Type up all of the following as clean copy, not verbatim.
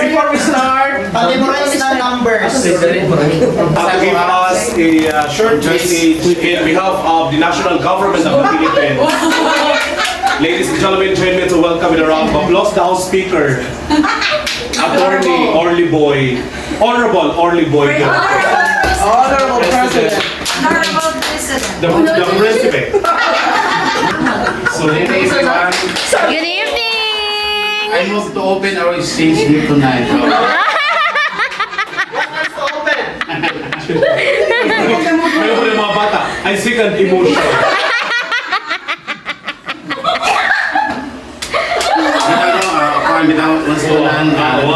before we start, Pag-memorize na numbers. give us a short message in behalf of the national government of the Philippines. Ladies and gentlemen, join me to welcome with a round of applause the House Speaker, Attorney Orly Boy, Honorable Orly Boy, Honorable President. Honorable President. the President. So, hey everyone, Good evening! I hope to open our exchange here tonight. Kayo po ng mga bata, I second emotion.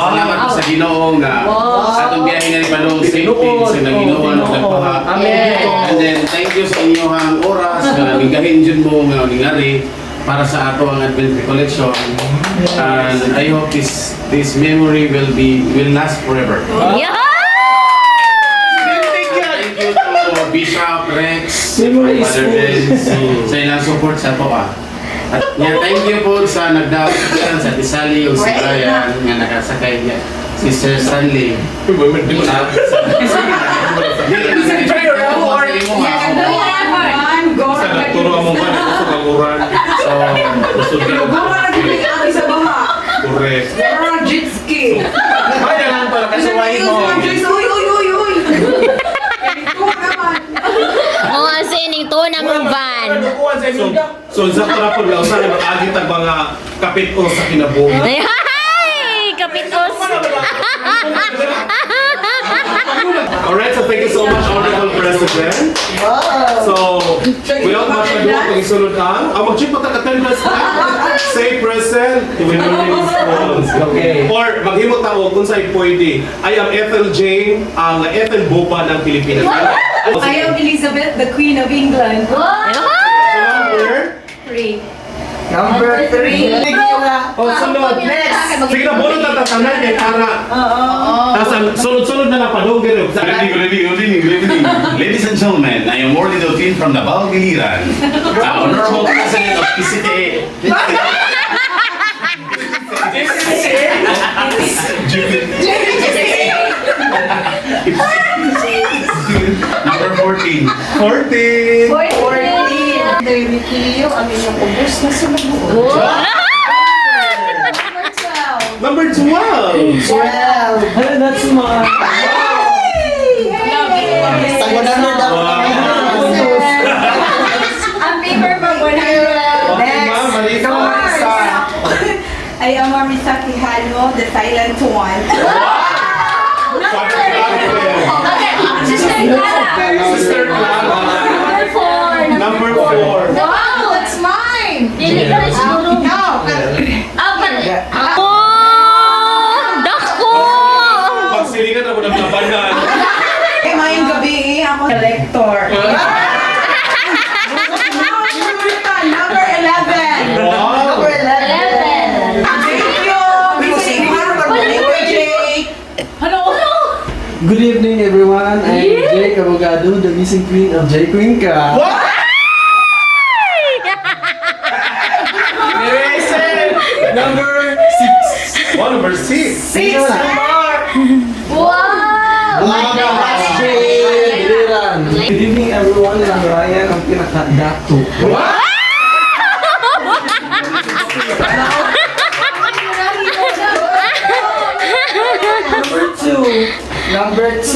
Salamat po sa Ginoo nga atong biyahe nga ibalong safety sa naginawa ng nagpaha. And then thank you sa inyong oras nga nagigahin jud mo nga ningari para sa ato ang Advent Recollection. And I hope this memory will last forever. Yeah! Thank you to Bishop Rex, Father Vince, sa ilang support sa ato At nga, thank you po sa nagdawat dyan sa Tisali o si Brian nga nakasakay niya. Si Sir Stanley. Sa nagturo among ba na sa kaguran. So, gusto nyo. Correct. Ay, nalang pala kasuwain mo. O nga sining to na mong van. So, sa karapon lang, sana mag-agit ang mga kapit-o sa kinabuhi. Ay! Kapitos! Alright, so thank you so much, Honorable President. So, without much ado, pag-isunod ang mag-check mo attendance na. Say present, we will response. Okay. Or, maghimot tao kung sa'yo pwede. I am Ethel Jane, ang Ethel Bopa ng Pilipinas. I am Elizabeth, the Queen of England. Number? 3. Number 3. Oh, sunod. Next. Sige na, bunot ang tatanan kay Tara. Tapos, sunod-sunod na napadong gano'n. Ladies and gentlemen, I am Orly Delphine from the Balbiliran, Honorable President of PCTA. Number 14. 14. 14. Yung ang inyong ubos na sumagot. Number 12. Number 12. 12. That's my. Tago-number daw. Ang paper pa 100. Okay, ma'am, Marisa. Marisa. I am Marisa Quijano, the silent one. Sister Clara. Number 4. Number 4. Wow, it's mine. Dili ka rin siguro. No. Oh! Dako! Pagsilingan ako ng labanan. Eh, mayong gabi ako collector. Number 11. Wow. Number 11. Thank you. Good evening, everyone. I'm Jake Abogado, the missing queen of J Queen Ka. Number 6. Wow, number 6. Wow! Last Biliran. Good evening, everyone. I'm Ryan, ang pinaka-dato. Number 2. Number 2.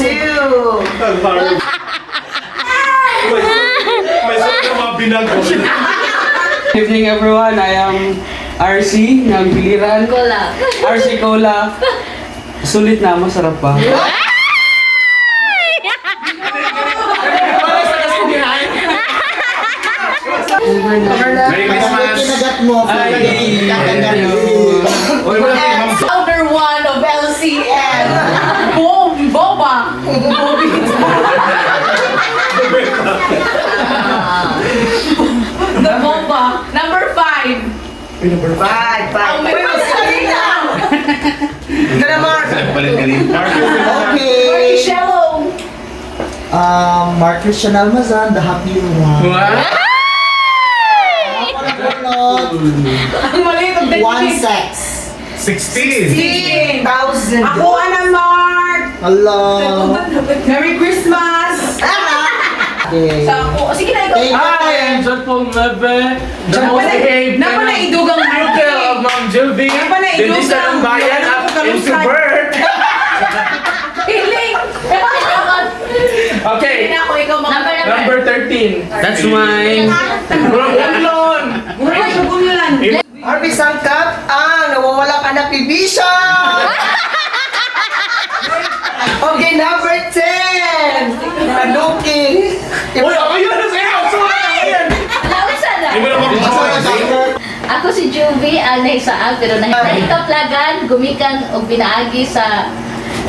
May suot na mga binago. Good evening, everyone. I am RC ng Biliran. Cola. RC Cola. Sulit na, masarap pa. Merry Christmas! Kinagat mo. Founder 1 of LCN. Boom! Boba! The Boba. Number 5. Number 5. Ang may masalita! Kaya Mark. Nagpalit ka rin. Okay. Marichello. Mark Christian Almazan, the happy one. Ang maliit ang One technique. sex. 16. 16,000. Ako, Ana Mark. Hello. Merry Christmas. Okay. So, ako, sige na ikaw. Thank you. Hi, I'm John Paul Mebe, the most behaved Napanaidugang uncle of Ma'am Juvie, Napanaidugang. Denisa ng Bayan, Ako at kalusan. introvert. Hiling. Okay, Hindi na ako ikaw mga number 13. That's mine. Bro, Ulon! Mura yung gumulan. Arby Sangkat, nawawala ka na pibisya! Okay, number 10! Tanuki! Uy, ako yun na sa'yo! Ayan! Lausa na. Hindi mo na mag-join. Ako si Juvie, anay sa pero nahikaplagan, gumikan o pinaagi sa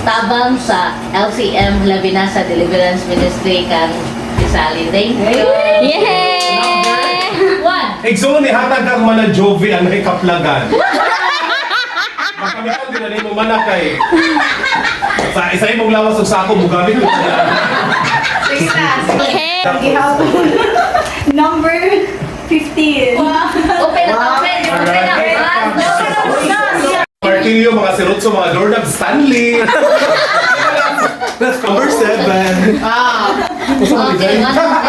tabang sa LCM Labinasa Deliverance Ministry kang Isali. Thank you. Yay! One. Igsoon ni hatag kang mana Jovi ang nakaplagan. Makamitan din na mo manakay. Sa isa imong lawas og sako mugamit. Sige na. Hey. Number 15. Open up, open. Open up. Martilyo, mga sirotso, mga doorknob, Stanley. That's number 7. Okay, 1,